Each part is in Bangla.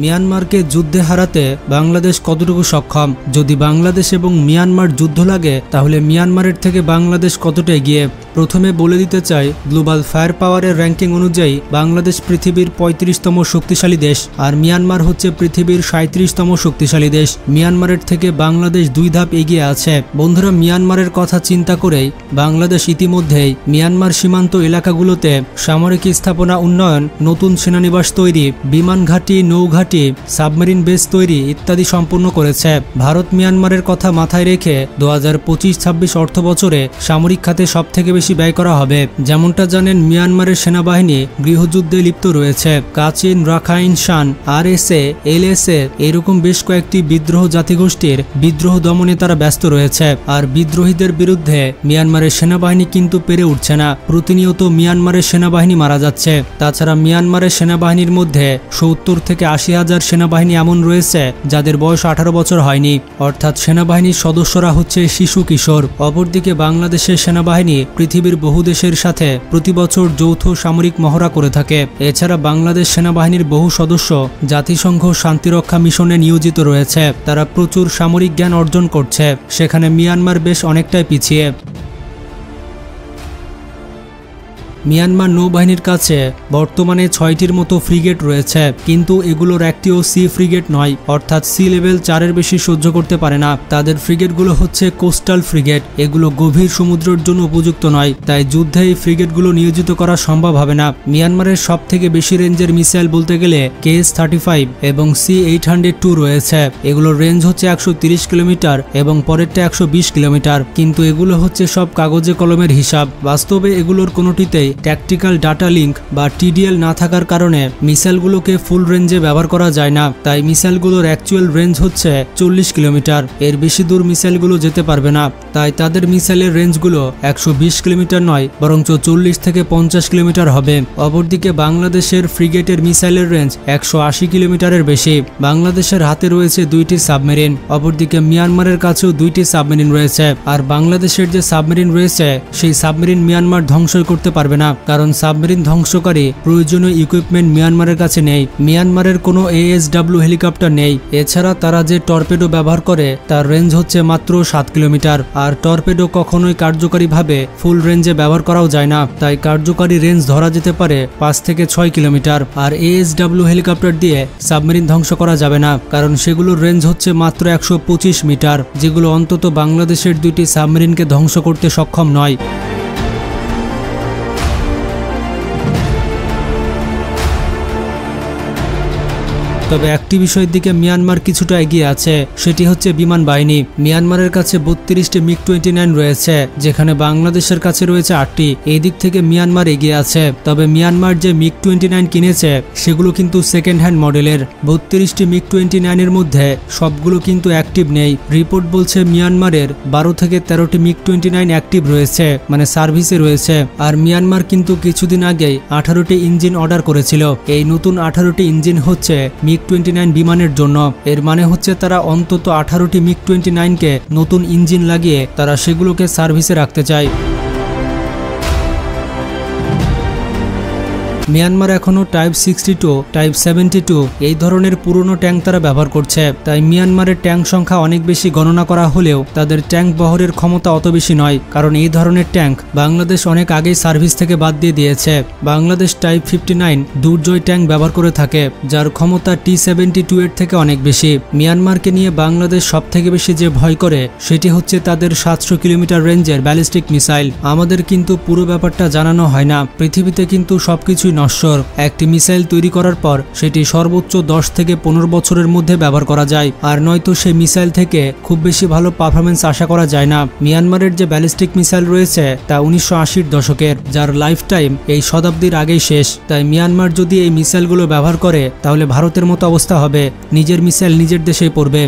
মিয়ানমারকে যুদ্ধে হারাতে বাংলাদেশ কতটুকু সক্ষম। যদি বাংলাদেশ এবং মিয়ানমার যুদ্ধ লাগে তাহলে মিয়ানমারের থেকে বাংলাদেশ কতটা এগিয়ে। প্রথমে বলে দিতে চাই, গ্লোবাল ফায়ার পাওয়ারের র্যাঙ্কিং অনুযায়ী বাংলাদেশ পৃথিবীর ৩৫তম শক্তিশালী দেশ, আর মিয়ানমার হচ্ছে পৃথিবীর ৩৭তম শক্তিশালী দেশ। মিয়ানমারের থেকে বাংলাদেশ ২ ধাপ এগিয়ে আছে। বন্ধুরা, মিয়ানমারের কথা চিন্তা করেই বাংলাদেশ ইতিমধ্যেই মিয়ানমার সীমান্ত এলাকাগুলোতে সামরিক স্থাপনা উন্নয়ন, নতুন সেনানিবাস তৈরি, বিমান ঘাঁটি, নৌঘাঁটি, সাবমেরিন বেস তৈরি ইত্যাদি সম্পূর্ণ করেছে। ভারত মিয়ানমারের কথা মাথায় রেখে ২০২৫-২৬ অর্থ বছরে সামরিক খাতে সবথেকে বেশি ব্যয় করা হবে। যেমনটা জানেন, মিয়ানমারের সেনাবাহিনী গৃহযুদ্ধে লিপ্ত রয়েছে। কাচিন, রাখাইন, শান, RSA, LSA এরকম বেশ কয়েকটি বিদ্রোহ জাতিগোষ্ঠীর বিদ্রোহ দমনে তারা ব্যস্ত রয়েছে। আর বিদ্রোহীদের বিরুদ্ধে মিয়ানমারের সেনাবাহিনী কিন্তু পেরে উঠছে না। প্রতিনিয়ত মিয়ানমারের সেনাবাহিনী মারা যাচ্ছে। তাছাড়া মিয়ানমারের সেনাবাহিনীর মধ্যে ৭০ থেকে ৮০ হাজার সেনাবাহিনী এমন রয়েছে যাদের বয়স ১৮ বছর হয়নি, অর্থাৎ সেনাবাহিনীর সদস্যরা হচ্ছে শিশু কিশোর। অপরদিকে বাংলাদেশের সেনাবাহিনী পৃথিবীর বহু দেশের সাথে প্রতি বছর যৌথ সামরিক মহড়া করে থাকে। এছাড়া বাংলাদেশ সেনাবাহিনীর বহু সদস্য জাতিসংঘ শান্তিরক্ষা মিশনে নিয়োজিত রয়েছে। তারা প্রচুর সামরিক জ্ঞান অর্জন করছে। সেখানে মিয়ানমার বেশ অনেকটাই পিছিয়ে। মিয়ানমার নৌবাহিনীর কাছে বর্তমানে ৬টির মতো ফ্রিগেট রয়েছে, কিন্তু এগুলোর একটিও সি ফ্রিগেট নয়, অর্থাৎ সি লেভেল ৪-এর বেশি সহ্য করতে পারে না। তাদের ফ্রিগেটগুলো হচ্ছে কোস্টাল ফ্রিগেট। এগুলো গভীর সমুদ্রের জন্য উপযুক্ত নয়, তাই যুদ্ধে এই ফ্রিগেটগুলো নিয়োজিত করা সম্ভব হবে না। মিয়ানমারের সব থেকে বেশি রেঞ্জের মিসাইল বলতে গেলে KS-35 এবং C-802 রয়েছে। এগুলোর রেঞ্জ হচ্ছে ১৩০ কিলোমিটার এবং পরেরটা ১২০ কিলোমিটার, কিন্তু এগুলো হচ্ছে সব কাগজে কলমের হিসাব। বাস্তবে এগুলোর কোনোটিতেই ট্যাকটিক্যাল ডাটা লিঙ্ক বা TDL না থাকার কারণে মিসাইলগুলোকে ফুল রেঞ্জে ব্যবহার করা যায় না। তাই মিসাইলগুলোর অ্যাকচুয়াল রেঞ্জ হচ্ছে ৪০ কিলোমিটার। এর বেশি দূর মিসাইলগুলো যেতে পারবে না। তাই তাদের মিসাইলের রেঞ্জগুলো ১২০ কিলোমিটার নয়, বরঞ্চ ৪০ থেকে ৫০ কিলোমিটার হবে। অপরদিকে বাংলাদেশের ফ্রিগেটের মিসাইলের রেঞ্জ ১৮০ কিলোমিটারের বেশি। বাংলাদেশের হাতে রয়েছে ২টি সাবমেরিন, অপরদিকে মিয়ানমারের কাছেও ২টি সাবমেরিন রয়েছে। আর বাংলাদেশের যে সাবমেরিন রয়েছে সেই সাবমেরিন মিয়ানমার ধ্বংসই করতে পারবে না, কারণ সাবমেরিন ধ্বংসকারী প্রয়োজনীয় ইকুইপমেন্ট মিয়ানমারের কাছে নেই। মিয়ানমারের কোনো ASW হেলিকপ্টার নেই। এছাড়া তারা যে টর্পেডো ব্যবহার করে তার রেঞ্জ হচ্ছে মাত্র ৭ কিলোমিটার। আর টর্পেডো কখনোই কার্যকরীভাবে ফুল রেঞ্জে ব্যবহার করাও যায় না, তাই কার্যকরী রেঞ্জ ধরা যেতে পারে ৫ থেকে ৬ কিলোমিটার। আর ASW হেলিকপ্টার দিয়ে সাবমেরিন ধ্বংস করা যাবে না, কারণ সেগুলোর রেঞ্জ হচ্ছে মাত্র ১২৫ মিটার, যেগুলো অন্তত বাংলাদেশের ২টি সাবমেরিনকে ধ্বংস করতে সক্ষম নয়। তবে একটি বিষয়ের দিকে মিয়ানমার কিছুটা এগিয়ে আছে, সেটি হচ্ছে বিমান বাহিনী। মিয়ানমারের কাছে ৩২টি MiG-29 রয়েছে, যেখানে বাংলাদেশের কাছে রয়েছে ৮টি। এই দিক থেকে মিয়ানমার এগিয়ে আছে। তবে মিয়ানমার যে MiG-29 কিনেছে সেগুলো কিন্তু সেকেন্ড হ্যান্ড মডেলের। ৩২টি MiG-29 এর মধ্যে সবগুলো কিন্তু অ্যাক্টিভ নেই। রিপোর্ট বলছে মিয়ানমারের ১২ থেকে ১৩টি MiG-29 অ্যাক্টিভ রয়েছে, মানে সার্ভিসে রয়েছে। আর মিয়ানমার কিন্তু কিছুদিন আগেই 18টি ইঞ্জিন অর্ডার করেছিল। এই নতুন 18টি ইঞ্জিন হচ্ছে MiG-29 বিমানের জন্য। এর মানে হচ্ছে তারা অন্তত 18টি MiG-29কে নতুন ইঞ্জিন লাগিয়ে তারা সেগুলোকে সার্ভিসে রাখতে চায়। মিয়ানমার এখনও টাইপ 62, টাইপ 72 এই ধরনের পুরনো ট্যাঙ্ক তারা ব্যবহার করছে। তাই মিয়ানমারের ট্যাঙ্ক সংখ্যা অনেক বেশি গণনা করা হলেও তাদের ট্যাঙ্ক বহরের ক্ষমতা অত বেশি নয়, কারণ এই ধরনের ট্যাঙ্ক বাংলাদেশ অনেক আগেই সার্ভিস থেকে বাদ দিয়ে দিয়েছে। বাংলাদেশ টাইপ 59 দুর্জয় ট্যাঙ্ক ব্যবহার করে থাকে, যার ক্ষমতা T-72 এর থেকে অনেক বেশি। মিয়ানমারকে নিয়ে বাংলাদেশ সব থেকে বেশি যে ভয় করে সেটি হচ্ছে তাদের ৭০০ কিলোমিটার রেঞ্জের ব্যালিস্টিক মিসাইল। আমাদের কিন্তু পুরো ব্যাপারটা জানানো হয় না। পৃথিবীতে কিন্তু সবকিছুই নশ্বর। একটি মিসাইল তৈরি করার পর সেটি সর্বোচ্চ ১০ থেকে ১৫ বছরের মধ্যে ব্যবহার করা যায়, আর নয়তো সেই মিসাইল থেকে খুব বেশি ভালো পারফরমেন্স আশা করা যায় না। মিয়ানমারের যে ব্যালিস্টিক মিসাইল রয়েছে তা ১৯৮০-র দশকের, যার লাইফ টাইম এই শতাব্দীর আগেই শেষ। তাই মিয়ানমার যদি এই মিসাইলগুলো ব্যবহার করে তাহলে ভারতের মতো অবস্থা হবে, নিজের মিসাইল নিজের দেশেই পড়বে।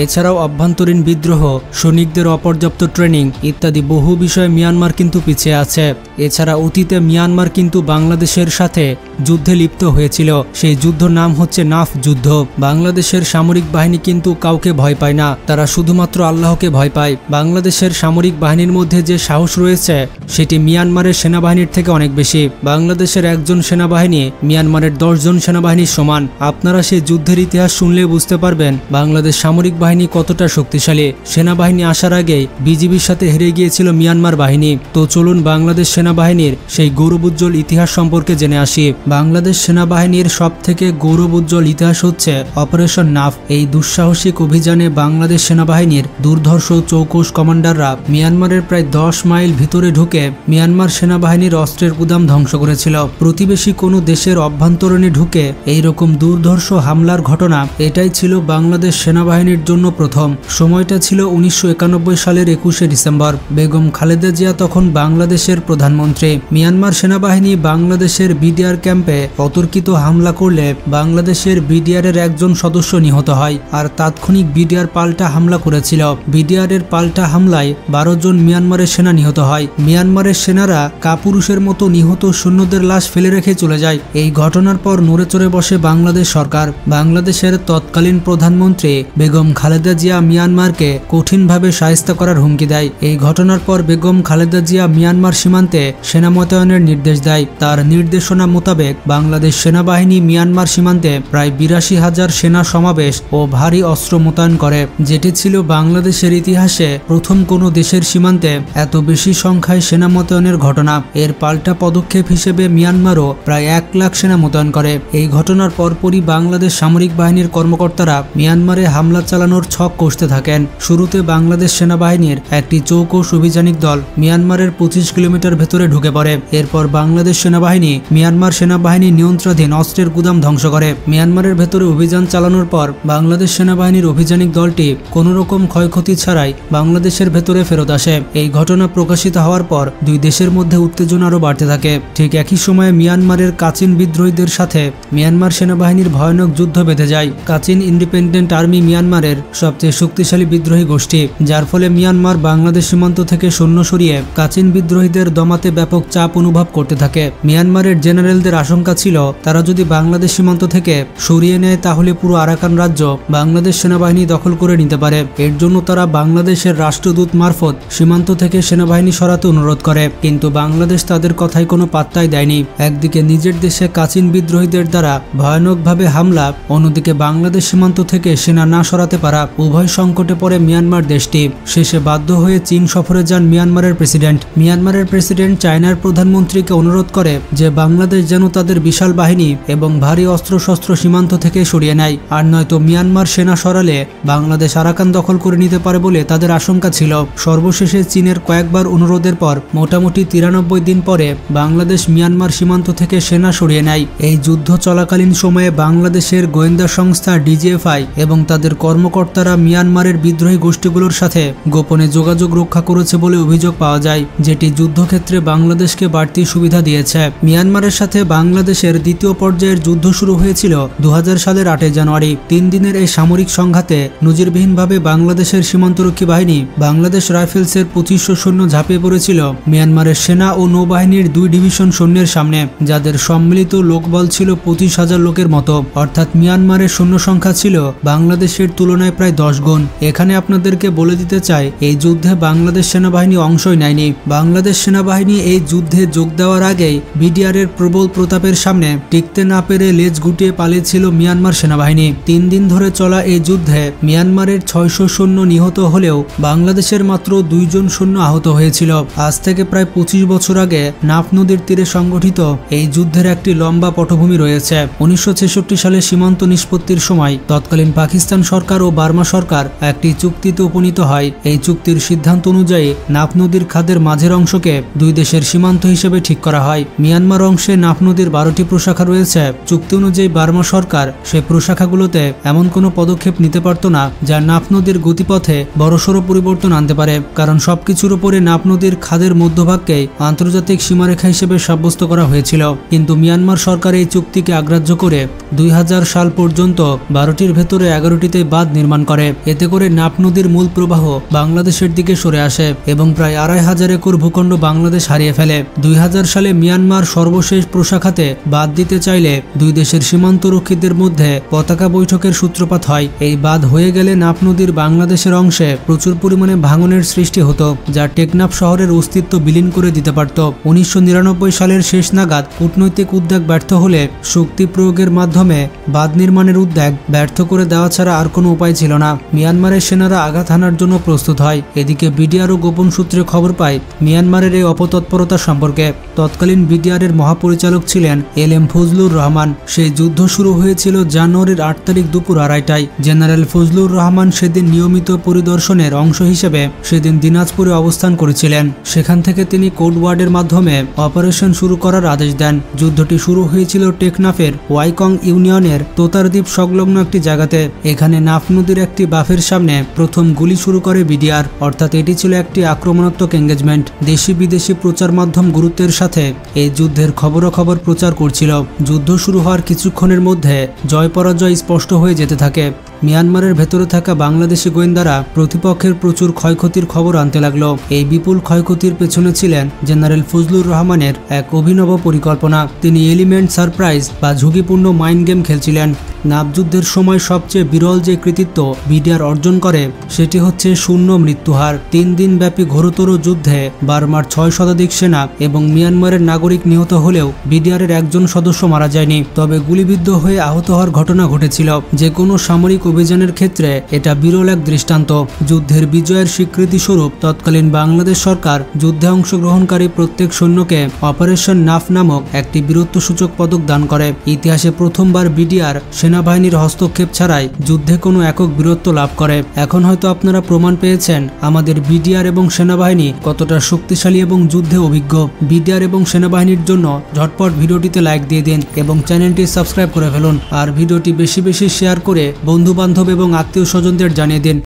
এছাড়াও অভ্যন্তরীণ বিদ্রোহ, সৈনিকদের অপর্যাপ্ত ট্রেনিং ইত্যাদি বহু বিষয়ে মিয়ানমার কিন্তু পিছিয়ে আছে। এছাড়া অতীতে মিয়ানমার কিন্তু বাংলাদেশের সাথে যুদ্ধে লিপ্ত হয়েছিল। সেই যুদ্ধর নাম হচ্ছে নাফ যুদ্ধ। বাংলাদেশের সামরিক বাহিনী কিন্তু কাউকে ভয় পায় না, তারা শুধুমাত্র আল্লাহকে ভয় পায়। বাংলাদেশের সামরিক বাহিনীর মধ্যে যে সাহস রয়েছে সেটি মিয়ানমারের সেনাবাহিনীর থেকে অনেক বেশি। বাংলাদেশের একজন সেনাবাহিনী মিয়ানমারের 10 জন সেনাবাহিনীর সমান। আপনারা সেই যুদ্ধের ইতিহাস শুনলে বুঝতে পারবেন বাংলাদেশ সামরিক বাহিনী কতটা শক্তিশালী। সেনাবাহিনী আসার আগেই বিজিবির সাথে হেরে গিয়েছিল মিয়ানমার বাহিনী। তো চলুন বাংলাদেশ সেনাবাহিনীর সেই গৌরবোজ্জ্বল ইতিহাস সম্পর্কে জেনে আসি। বাংলাদেশ সেনাবাহিনীর সবথেকে গৌরবোজ্জ্বল ইতিহাস হচ্ছে অপারেশন নাফ। এই দুঃসাহসিক অভিযানে বাংলাদেশ সেনাবাহিনীর দুর্ধর্ষ চৌকস কমান্ডাররা মিয়ানমারের প্রায় 10 মাইল ভিতরে ঢুকে মিয়ানমার সেনাবাহিনীর অস্ত্রের গুদাম ধ্বংস করেছিল। প্রতিবেশী কোনো দেশের অভ্যন্তরণে ঢুকে এইরকম দুর্ধর্ষ হামলার ঘটনা এটাই ছিল বাংলাদেশ সেনাবাহিনীর জন্য প্রথম। সময়টা ছিল 1991 সালের 21শে ডিসেম্বর। বেগম খালেদা জিয়া তখন বাংলাদেশের প্রধানমন্ত্রী। মিয়ানমার সেনাবাহিনী বাংলাদেশের বিডিআর ক্যাম্পে অতর্কিত হামলা করলে বাংলাদেশের বিডিআরের একজন সদস্য নিহত হয়, আর তাৎক্ষণিক বিডিআর পাল্টা হামলা করেছিল। বিডিআরের পাল্টা হামলায় 12 জন মিয়ানমারের সেনা নিহত হয়। মিয়ানমারের সেনারা কাপুরুষের মতো নিহত সৈন্যদের লাশ ফেলে রেখে চলে যায়। এই ঘটনার পর নড়েচড়ে বসে বাংলাদেশ সরকার। বাংলাদেশের তৎকালীন প্রধানমন্ত্রী বেগম খালেদা জিয়া মিয়ানমারকে কঠিনভাবে শায়েস্তা করার হুমকি দেয়। এই ঘটনার পর বেগম খালেদা জিয়া মিয়ানমার সীমান্তে সেনা মোতায়েনের নির্দেশ দেয়। তার নির্দেশনা মোতাবেক বাংলাদেশ সেনাবাহিনী মিয়ানমার সীমান্তে প্রায় 82,000 সেনা সমাবেশ ও ভারী অস্ত্র মোতায়েন করে, যেটি ছিল বাংলাদেশের ইতিহাসে প্রথম কোনো দেশের সীমান্তে এত বেশি সংখ্যায় সেনা মোতায়েনের ঘটনা। এর পাল্টা পদক্ষেপ হিসেবে মিয়ানমারও প্রায় 1 লাখ সেনা মোতায়েন করে। এই ঘটনার পরপরই বাংলাদেশ সামরিক বাহিনীর কর্মকর্তারা মিয়ানমারে হামলা চালানোর ছক কষতে থাকেন। শুরুতে বাংলাদেশ সেনাবাহিনীর একটি চৌকস অভিযানিক দল মিয়ানমারের 25 কিলোমিটার ভেতরে ঢুকে পড়ে। এরপর বাংলাদেশ সেনাবাহিনী মিয়ানমার সেনাবাহিনী নিয়ন্ত্রণাধীন অস্ত্রের গুদাম ধ্বংস করে। মিয়ানমারের ভেতরে অভিযান চালানোর পর বাংলাদেশ সেনাবাহিনীর অভিযানিক দলটি কোনো রকম ক্ষয়ক্ষতি ছাড়াই বাংলাদেশের ভেতরে ফেরত আসে। এই ঘটনা প্রকাশিত হওয়ার পর দুই দেশের মধ্যে উত্তেজনা আরও বাড়তে থাকে। ঠিক একই সময়ে মিয়ানমারের কাচিন বিদ্রোহীদের সাথে মিয়ানমার সেনাবাহিনীর ভয়ানক যুদ্ধ বেঁধে যায়। কাচিন ইন্ডিপেন্ডেন্ট আর্মি মিয়ানমারের সবচেয়ে শক্তিশালী বিদ্রোহী গোষ্ঠী, যার ফলে মিয়ানমার বাংলাদেশ সীমান্ত থেকে সৈন্য সরিয়ে কাচিন বিদ্রোহীদের দমাতে ব্যাপক চাপ অনুভব করতে থাকে। মিয়ানমারের জেনারেলদের আশঙ্কা ছিল তারা যদি বাংলাদেশ সীমান্ত থেকে সরিয়ে নেয় তাহলে পুরো আরাকান রাজ্য বাংলাদেশ সেনাবাহিনী দখল করে নিতে পারে। এর জন্য তারা বাংলাদেশের রাষ্ট্রদূত মারফত সীমান্ত থেকে সেনাবাহিনী সরাতে অনুরোধ করে, কিন্তু বাংলাদেশ তাদের কথায় কোনো পাত্তাই দেয়নি। একদিকে নিজের দেশে কাচিন বিদ্রোহীদের দ্বারা ভয়ানকভাবে হামলা, অন্যদিকে বাংলাদেশ সীমান্ত থেকে সেনা না সরাতে পারা, উভয় সংকটে পড়ে মিয়ানমার দেশটি। শেষে বাধ্য হয়ে চীন সফরে যান মিয়ানমারের প্রেসিডেন্ট। মিয়ানমারের প্রেসিডেন্ট চায়নার প্রধানমন্ত্রীকে অনুরোধ করে যে বাংলাদেশ যেন তাদের বিশাল বাহিনী এবং ভারী অস্ত্রশস্ত্র সীমান্ত থেকে সরিয়ে নেয়, আর নয়তো মিয়ানমার সেনা সরালে বাংলাদেশ আরাকান দখল করে নিতে পারে বলে তাদের আশঙ্কা ছিল। সর্বশেষে চীনের কয়েকবার অনুরোধের পর মোটামুটি 93 দিন পরে বাংলাদেশ মিয়ানমার সীমান্ত থেকে সেনা সরিয়ে নেয়। এই যুদ্ধ চলাকালীন সময়ে বাংলাদেশের গোয়েন্দা সংস্থা ডিজিএফআই এবং তাদের কর্মকর্তারা মিয়ানমারের বিদ্রোহী গোষ্ঠীগুলোর সাথে গোপনে যোগাযোগ রক্ষা করেছে বলে অভিযোগ পাওয়া যায়, যেটি যুদ্ধক্ষেত্রে বাংলাদেশকে বাড়তি সুবিধা দিয়েছে। মিয়ানমারের সাথে বাংলাদেশের দ্বিতীয় পর্যায়ের যুদ্ধ শুরু হয়েছিল 2000 সালের 8 জানুয়ারি। 3 দিনের এই সামরিক সংঘাতে নজিরবিহীনভাবে বাংলাদেশের সীমান্তরক্ষী বাহিনী বাংলাদেশ রাইফেলসের 2500 সৈন্য ঝাঁপিয়ে পড়েছিল মিয়ানমারের সেনা ও নৌবাহিনীর 2 ডিভিশন সৈন্যের সামনে, যাদের সম্মিলিত লোকবল ছিল 25,000 লোকের মতো। অর্থাৎ মিয়ানমারের সৈন্য সংখ্যা ছিল বাংলাদেশের তুলনায় প্রায় 10 গুণ। এখানে আপনাদেরকে বলে দিতে চাই, এই যুদ্ধে বাংলাদেশ সেনাবাহিনী অংশই নেয়নি। বাংলাদেশ সেনাবাহিনী এই যুদ্ধে যোগ দেওয়ার আগেই বিডিআরের প্রবল প্রতাপের সামনে টিকতে না পেরে লেজ গুটিয়ে পালিয়েছিল মিয়ানমার সেনাবাহিনী। 3 দিন ধরে চলা এই যুদ্ধে মিয়ানমারের 600 সৈন্য নিহত হলেও বাংলাদেশের মাত্র 2 জন সৈন্য আহত হয়েছিল। আজ থেকে প্রায় 25 বছর আগে নাফ নদীর তীরে সংগঠিত এই যুদ্ধের একটি লম্বা পটভূমি রয়েছে। 1966 সালে সীমান্ত নিষ্পত্তির সময় তৎকালীন পাকিস্তান সরকার ও বার্মা সরকার একটি চুক্তিতে উপনীত হয়। এই চুক্তির সিদ্ধান্ত অনুযায়ী নাফ নদীর খাদের মাঝের অংশকে 2 দেশের সীমান্ত হিসেবে ঠিক করা হয়। মিয়ানমার অংশে নাফ নদীর 12টি প্রশাখা রয়েছে। চুক্তি অনুযায়ী বার্মা সরকার সেই প্রশাখাগুলোতে এমন কোনো পদক্ষেপ নিতে পারত না যা নাফ নদীর গতিপথে বড়সড় পরিবর্তন আনতে পারে, কারণ সবকিছুর উপরে নাফ নদীর খাদের মধ্যভাগকে আন্তর্জাতিক সীমারেখা হিসেবে সাব্যস্ত করা হয়েছিল। কিন্তু মিয়ানমার সরকার এই চুক্তিকে অগ্রাহ্য করে 2000 সাল পর্যন্ত 12টির ভেতরে 11টিতে বাদ নির্মাণ করে। এতে করে নাফ নদীর মূল প্রবাহ বাংলাদেশের দিকে সরে আসে এবং প্রায় 2500 একর ভূখণ্ড বাংলাদেশ হারিয়ে ফেলে। 2000 সালে মিয়ানমার সর্বশেষ প্রশাখাতে বাদ দিতে চাইলে দুই দেশের সীমান্তরক্ষীদের মধ্যে পতাকা বৈঠকের সূত্রপাত হয়। এই বাদ হয়ে গেলে নাফ নদীর বাংলাদেশের অংশে প্রচুর পরিমাণে ভাঙনের সৃষ্টি হতো, যা টেকনাফ শহরের অস্তিত্ব বিলীন করে দিতে পারত। 1999 সালের শেষ নাগাদ কূটনৈতিক উদ্যোগ ব্যর্থ হলে শক্তি প্রয়োগের মাধ্যমে বাঁধ নির্মাণের উদ্যোগ ব্যর্থ করে দেওয়া ছাড়া আর কোনো উপায় ছিল না। মিয়ানমারের সেনারা আঘাত হানার জন্য প্রস্তুত হয়। এদিকে বিডিআরও গোপন সূত্রে খবর পায় মিয়ানমারের এই অপতৎপরতা সম্পর্কে। তৎকালীন বিডিআরের মহাপরিচালক ছিলেন LM ফজলুর রহমান। সেই যুদ্ধ শুরু হয়েছিল জানুয়ারির 8 তারিখ দুপুর 2:30টায়। জেনারেল ফজলুর রহমান সেদিন নিয়মিত পরিদর্শনের অংশ হিসেবে সেদিন দিনাজপুরে অবস্থান করেছিলেন। সেখান থেকে তিনি কোড ওয়ার্ডের মাধ্যমে অপারেশন শুরু করার আদেশ দেন। যুদ্ধটি শুরু হয়েছিল টেকনাফের ওয়াইকং ইউনিয়নের তোতারদ্বীপ সংলগ্ন একটি জায়গাতে। এখানে নাফ নদীর একটি বাফের সামনে প্রথম গুলি শুরু করে বিডিআর, অর্থাৎ এটি ছিল একটি আক্রমণাত্মক এঙ্গেজমেন্ট। দেশি বিদেশি প্রচার মাধ্যম গুরুত্বের সাথে এই যুদ্ধের খবরাখবর প্রচার করছিল। যুদ্ধ শুরু হওয়ার কিছুক্ষণের মধ্যে জয় পরাজয় স্পষ্ট হয়ে যেতে থাকে। মিয়ানমারের ভেতরে থাকা বাংলাদেশি গোয়েন্দারা প্রতিপক্ষের প্রচুর ক্ষয়ক্ষতির খবর আনতে লাগলো। এই বিপুল ক্ষয়ক্ষতির পেছনে ছিলেন জেনারেল ফজলুর রহমানের এক অভিনব পরিকল্পনা। তিনি এলিমেন্ট সারপ্রাইজ বা ঝুঁকিপূর্ণ মাইন্ড গেম খেলছিলেন। নাফ যুদ্ধের সময় সবচেয়ে বিরল যে কৃতিত্ব বিডিআর অর্জন করে সেটি হচ্ছে শূন্য মৃত্যুহার। 3 দিন ব্যাপী ঘোরতর যুদ্ধে বার্মার 6 শতাধিক সেনা এবং মিয়ানমারের নাগরিক নিহত হলেও বিডিআরের একজন সদস্য মারা যায়নি। তবে গুলিবিদ্ধ হয়ে আহত হওয়ার ঘটনা ঘটেছিল। যে কোনো সামরিক অভিযানের ক্ষেত্রে এটা বিরল এক দৃষ্টান্ত। যুদ্ধের বিজয়ের স্বীকৃতি স্বরূপ তৎকালীন বাংলাদেশ সরকার যুদ্ধে অংশগ্রহণকারী প্রত্যেক সৈন্যকে অপারেশন নাফ নামক একটি বীরত্বসূচক পদক দান করে। ইতিহাসে প্রথমবার বিডিআর সেনাবাহিনীর হস্তক্ষেপ ছাড়াই যুদ্ধে কোনো একক বীরত্ব লাভ করে। এখন হয়তো আপনারা প্রমাণ পেয়েছেন আমাদের বিডিআর এবং সেনাবাহিনী কতটা শক্তিশালী এবং যুদ্ধে অভিজ্ঞ। বিডিআর এবং সেনাবাহিনীর জন্য ঝটপট ভিডিওটিতে লাইক দিয়ে দিন এবং চ্যানেলটি সাবস্ক্রাইব করে ফেলুন। আর ভিডিওটি বেশি বেশি শেয়ার করে বন্ধু বান্ধব এবং আত্মীয় স্বজনদের জানিয়ে দিন।